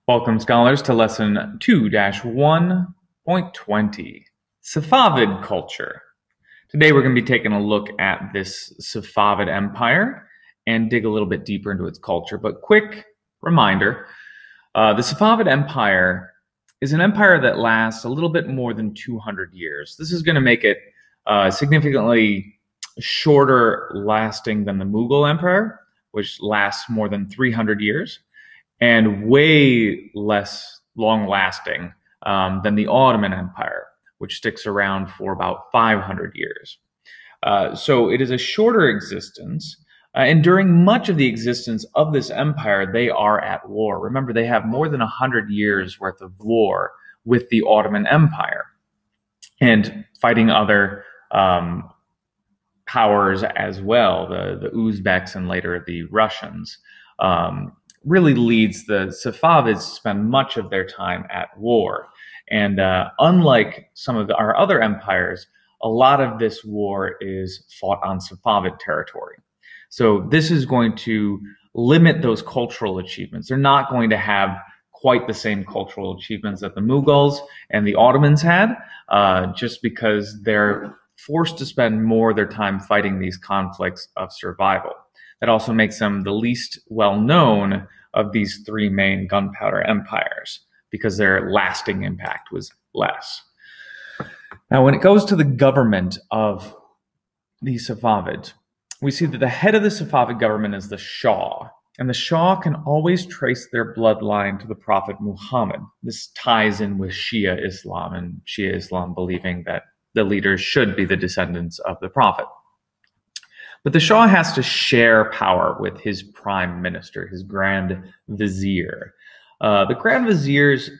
Welcome, scholars, to lesson 2-1.20, Safavid culture. Today we're going to be taking a look at this Safavid Empire and dig a little bit deeper into its culture. But quick reminder, the Safavid Empire is an empire that lasts a little bit more than 200 years. This is going to make it significantly shorter lasting than the Mughal Empire, which lasts more than 300 years. And way less long-lasting than the Ottoman Empire, which sticks around for about 500 years. So it is a shorter existence, and during much of the existence of this empire, they are at war. Remember, they have more than 100 years worth of war with the Ottoman Empire, and fighting other powers as well, the Uzbeks and later the Russians. Really leads the Safavids to spend much of their time at war. And unlike some of our other empires, a lot of this war is fought on Safavid territory. So this is going to limit those cultural achievements. They're not going to have quite the same cultural achievements that the Mughals and the Ottomans had, just because they're forced to spend more of their time fighting these conflicts of survival. That also makes them the least well-known of these three main gunpowder empires, because their lasting impact was less. Now, when it goes to the government of the Safavids, we see that the head of the Safavid government is the Shah, and the Shah can always trace their bloodline to the Prophet Muhammad. This ties in with Shia Islam, and Shia Islam believing that the leaders should be the descendants of the Prophet. But the Shah has to share power with his prime minister, his Grand Vizier. The Grand Vizier's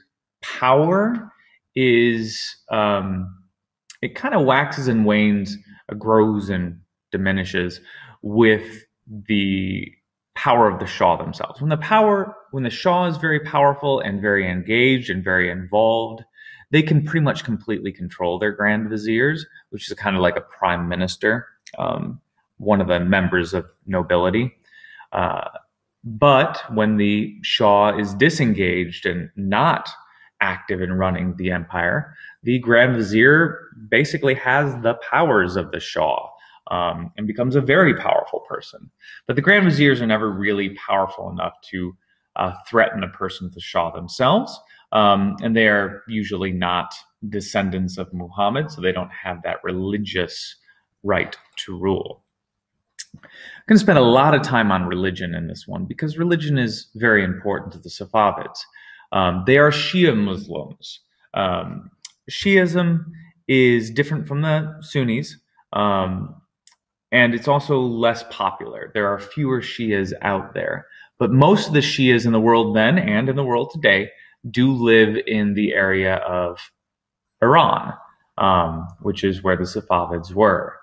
power is, it kind of waxes and wanes, grows and diminishes with the power of the Shah themselves. When the Shah is very powerful and very engaged and very involved, they can pretty much completely control their Grand Viziers, which is kind of like a prime minister. One of the members of nobility. But when the Shah is disengaged and not active in running the empire, the Grand Vizier basically has the powers of the Shah and becomes a very powerful person. But the Grand Viziers are never really powerful enough to threaten a person of the Shah themselves. And they are usually not descendants of Muhammad, so they don't have that religious right to rule. I'm going to spend a lot of time on religion in this one, because religion is very important to the Safavids. They are Shia Muslims. Shiism is different from the Sunnis, and it's also less popular. There are fewer Shias out there, but most of the Shias in the world then and in the world today do live in the area of Iran, which is where the Safavids were.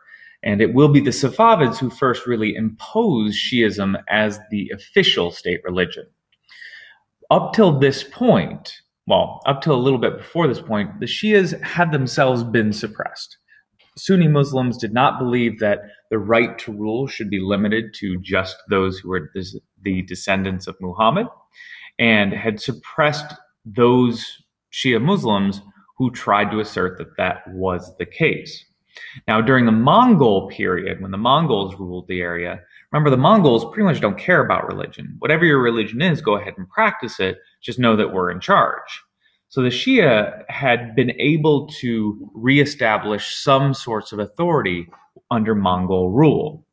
And it will be the Safavids who first really impose Shiism as the official state religion. Up till this point, well, up till a little bit before this point, the Shias had themselves been suppressed. Sunni Muslims did not believe that the right to rule should be limited to just those who were the descendants of Muhammad, and had suppressed those Shia Muslims who tried to assert that that was the case. Now, during the Mongol period, when the Mongols ruled the area, remember, the Mongols pretty much don't care about religion. Whatever your religion is, go ahead and practice it. Just know that we're in charge. So the Shia had been able to reestablish some sorts of authority under Mongol rule.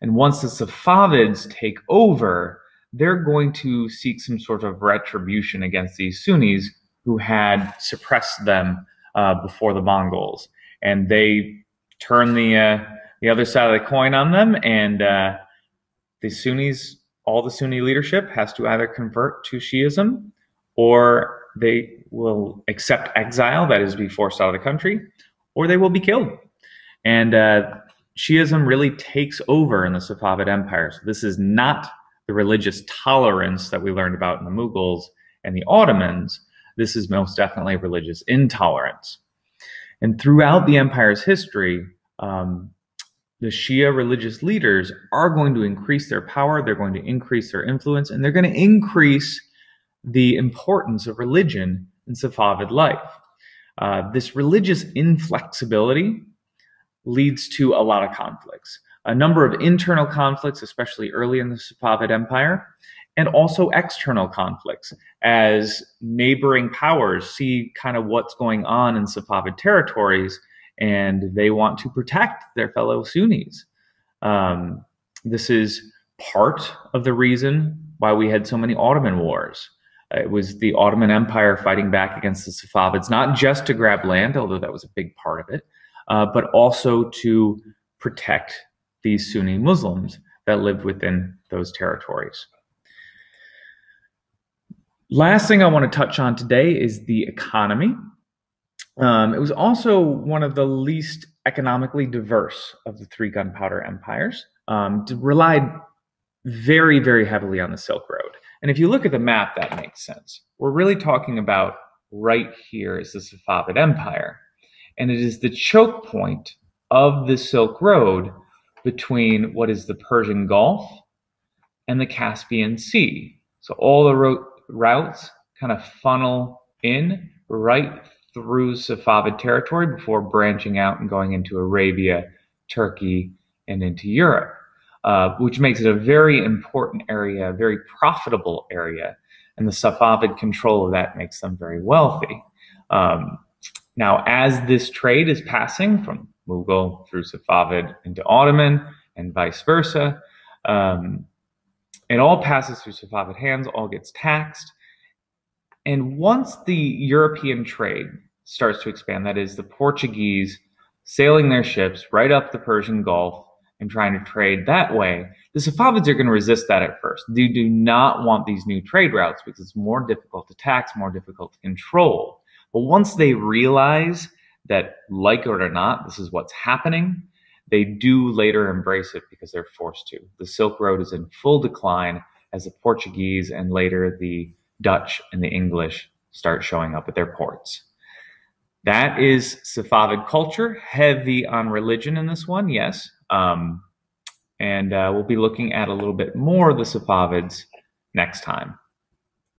And once the Safavids take over, they're going to seek some sort of retribution against these Sunnis who had suppressed them before the Mongols. And they turn the other side of the coin on them, and the Sunnis, all the Sunni leadership has to either convert to Shiism, or they will accept exile, that is, be forced out of the country, or they will be killed. And Shiism really takes over in the Safavid Empire. So this is not the religious tolerance that we learned about in the Mughals and the Ottomans. This is most definitely religious intolerance. And throughout the empire's history, the Shia religious leaders are going to increase their power, they're going to increase their influence, and they're going to increase the importance of religion in Safavid life. This religious inflexibility leads to a lot of conflicts, a number of internal conflicts, especially early in the Safavid Empire, and also external conflicts as neighboring powers see kind of what's going on in Safavid territories and they want to protect their fellow Sunnis. This is part of the reason why we had so many Ottoman wars. It was the Ottoman Empire fighting back against the Safavids, not just to grab land, although that was a big part of it, but also to protect these Sunni Muslims that lived within those territories. Last thing I want to touch on today is the economy. It was also one of the least economically diverse of the three gunpowder empires. Relied very, very heavily on the Silk Road. And if you look at the map, that makes sense. We're really talking about right here is the Safavid Empire. And it is the choke point of the Silk Road between what is the Persian Gulf and the Caspian Sea. So all the routes kind of funnel in right through Safavid territory before branching out and going into Arabia, Turkey, and into Europe, which makes it a very important area, a very profitable area. And the Safavid control of that makes them very wealthy. Now, as this trade is passing from Mughal through Safavid into Ottoman and vice versa, it all passes through Safavid hands, all gets taxed. And once the European trade starts to expand, that is the Portuguese sailing their ships right up the Persian Gulf and trying to trade that way, the Safavids are going to resist that at first. They do not want these new trade routes because it's more difficult to tax, more difficult to control. But once they realize that, like it or not, this is what's happening, they do later embrace it because they're forced to. The Silk Road is in full decline as the Portuguese and later the Dutch and the English start showing up at their ports. That is Safavid culture, heavy on religion in this one, yes. And we'll be looking at a little bit more of the Safavids next time.